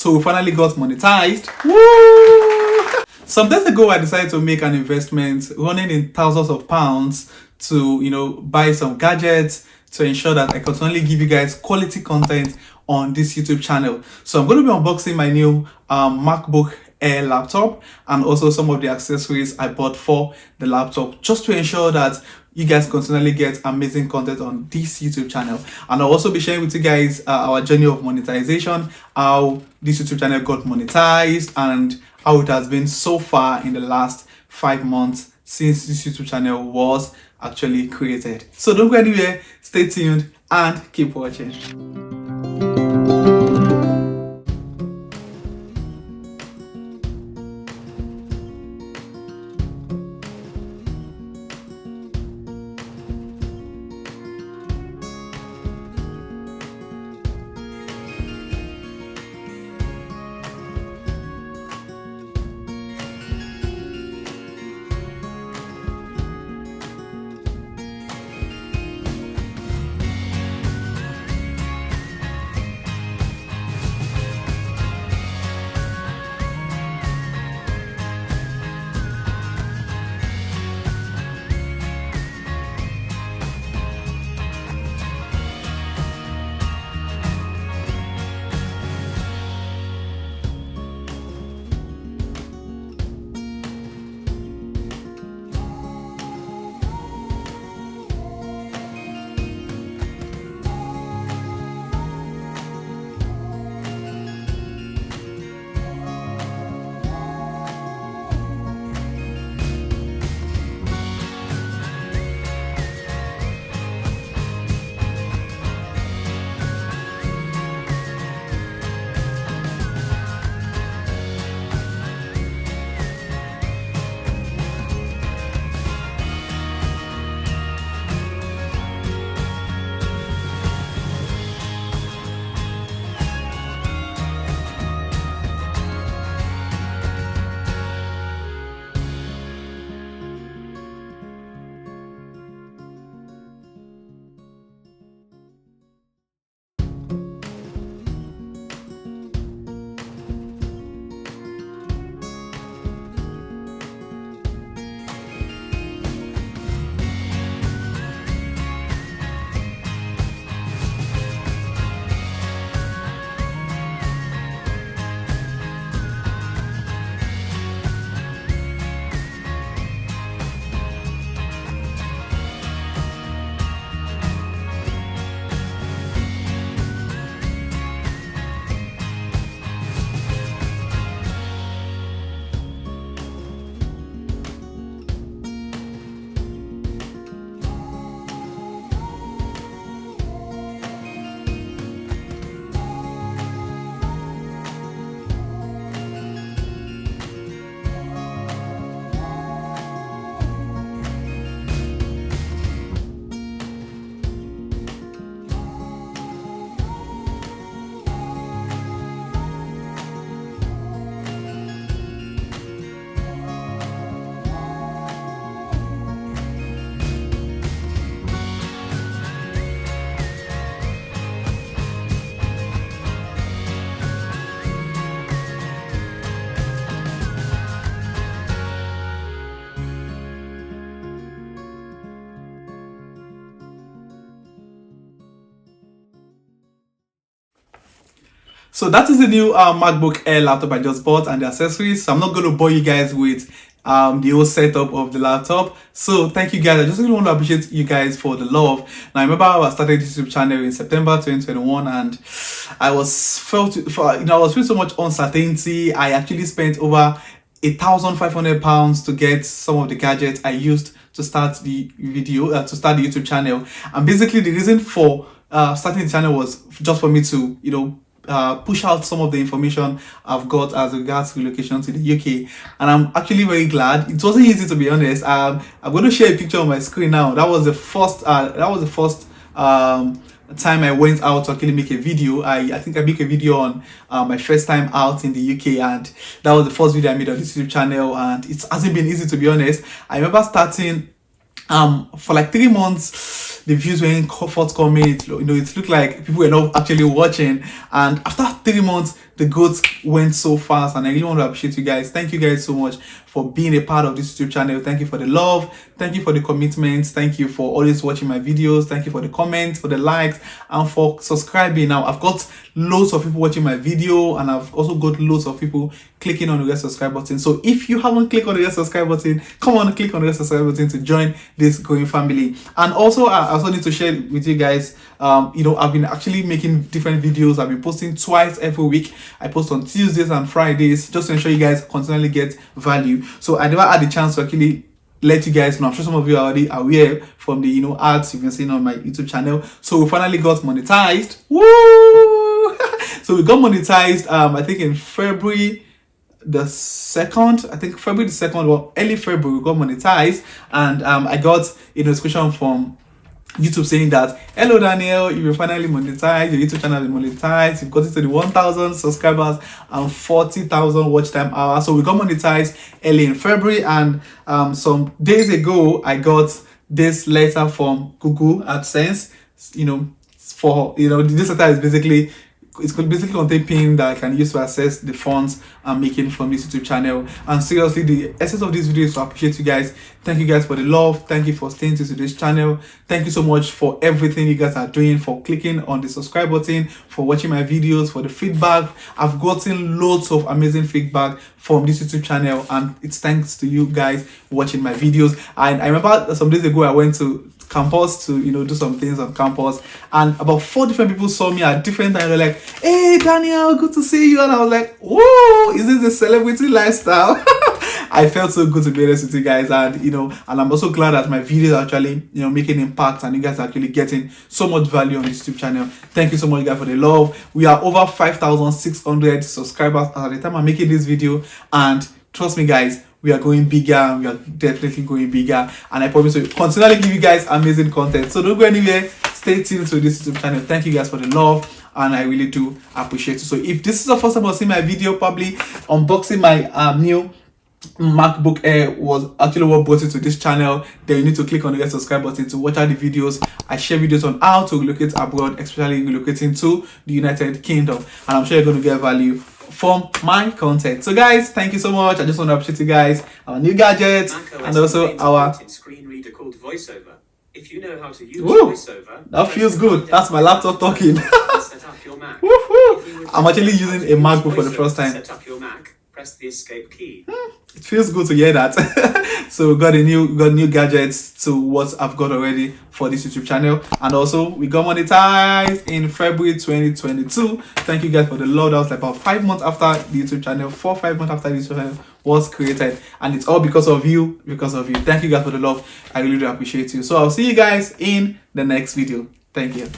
So we finally got monetized. Woo! Some days ago, I decided to make an investment running in thousands of pounds to, buy some gadgets to ensure that I can only give you guys quality content on this YouTube channel. So I'm going to be unboxing my new MacBook Air laptop and also some of the accessories I bought for the laptop, just to ensure that you guys continually get amazing content on this YouTube channel. And I'll also be sharing with you guys our journey of monetization, how this YouTube channel got monetized, and how it has been so far in the last 5 months since this YouTube channel was actually created. So don't go anywhere, stay tuned and keep watching. So that is the new MacBook Air laptop I just bought and the accessories. So I'm not going to bore you guys with the whole setup of the laptop. So thank you guys. I just really want to appreciate you guys for the love. Now I remember I started this YouTube channel in September 2021 and I was feeling so much uncertainty. I actually spent over £1,500 to get some of the gadgets I used to start the YouTube channel. And basically the reason for starting the channel was just for me to push out some of the information I've got as regards relocation to the UK, and I'm actually very glad. It wasn't easy, to be honest. I'm going to share a picture on my screen now. That was the first time I went out to actually make a video. I think I make a video on my first time out in the UK, and that was the first video I made on this YouTube channel, and it hasn't been easy, to be honest. I remember starting for like 3 months. The views weren't forthcoming. It looked like people were not actually watching, and after 3 months the growth went so fast, and I really want to appreciate you guys. Thank you guys so much for being a part of this YouTube channel. Thank you for the love, thank you for the commitment, thank you for always watching my videos, thank you for the comments, for the likes, and for subscribing. Now I've got loads of people watching my video, and I've also got loads of people clicking on the red subscribe button. So if you haven't clicked on the red subscribe button, come on, click on the red subscribe button to join this growing family. And also I also need to share with you guys, you know, I've been actually making different videos. I've been posting twice every week. I post on Tuesdays and Fridays, just to ensure you guys continually get value. So I never had the chance to actually let you guys know. I'm sure some of you are already aware from the, you know, ads you've been seeing on my YouTube channel. So we finally got monetized. Woo! So we got monetized, I think in February the 2nd, I think February the 2nd, or early February, we got monetized. And I got a notification from YouTube saying that, hello Daniel, you will finally monetize, your YouTube channel will monetize, you've got it to the 1,000 subscribers and 40,000 watch time hours. So we got monetized early in February, and some days ago I got this letter from Google AdSense, you know, for, you know, this letter is basically, it's basically contain pin that I can use to access the funds I'm making from this YouTube channel. And seriously, the essence of this video is to appreciate you guys. Thank you guys for the love. Thank you for staying to this channel. Thank you so much for everything you guys are doing, for clicking on the subscribe button, for watching my videos, for the feedback. I've gotten loads of amazing feedback from this YouTube channel, and it's thanks to you guys watching my videos. And I remember some days ago I went to campus to, you know, do some things on campus, and about 4 different people saw me at different times. They're like, hey Daniel, good to see you. And I was like, whoa, is this a celebrity lifestyle? I felt so good to be honest with you guys, and you know, and I'm also glad that my videos are actually, you know, making impact, and you guys are actually getting so much value on this YouTube channel. Thank you so much guys for the love. We are over 5,600 subscribers at the time I'm making this video, and trust me guys, we are going bigger. We are definitely going bigger, and I promise to continually give you guys amazing content. So don't go anywhere, stay tuned to this YouTube channel. Thank you guys for the love, and I really do appreciate it. So if this is the first time you're seeing my video, probably unboxing my new MacBook Air was actually what brought you to this channel, then you need to click on the red subscribe button to watch out the videos. I share videos on how to relocate abroad, especially relocating to the United Kingdom, and I'm sure you're going to get value from my content. So guys, thank you so much. I just want to appreciate you guys, our new gadgets, and also our screen reader called VoiceOver. If you know how to use Woo! VoiceOver, That feels good. That's my laptop talking. set up your Mac. I'm actually using a MacBook for the first time. Set up your Mac, press the escape key. It feels good to hear that. So we got new gadgets to what I've got already for this YouTube channel, and also we got monetized in February 2022. Thank you guys for the love. That was like about 5 months after the YouTube channel, 4 or 5 months after the YouTube channel was created, and it's all because of you. Thank you guys for the love. I really do appreciate you. So I'll see you guys in the next video. Thank you.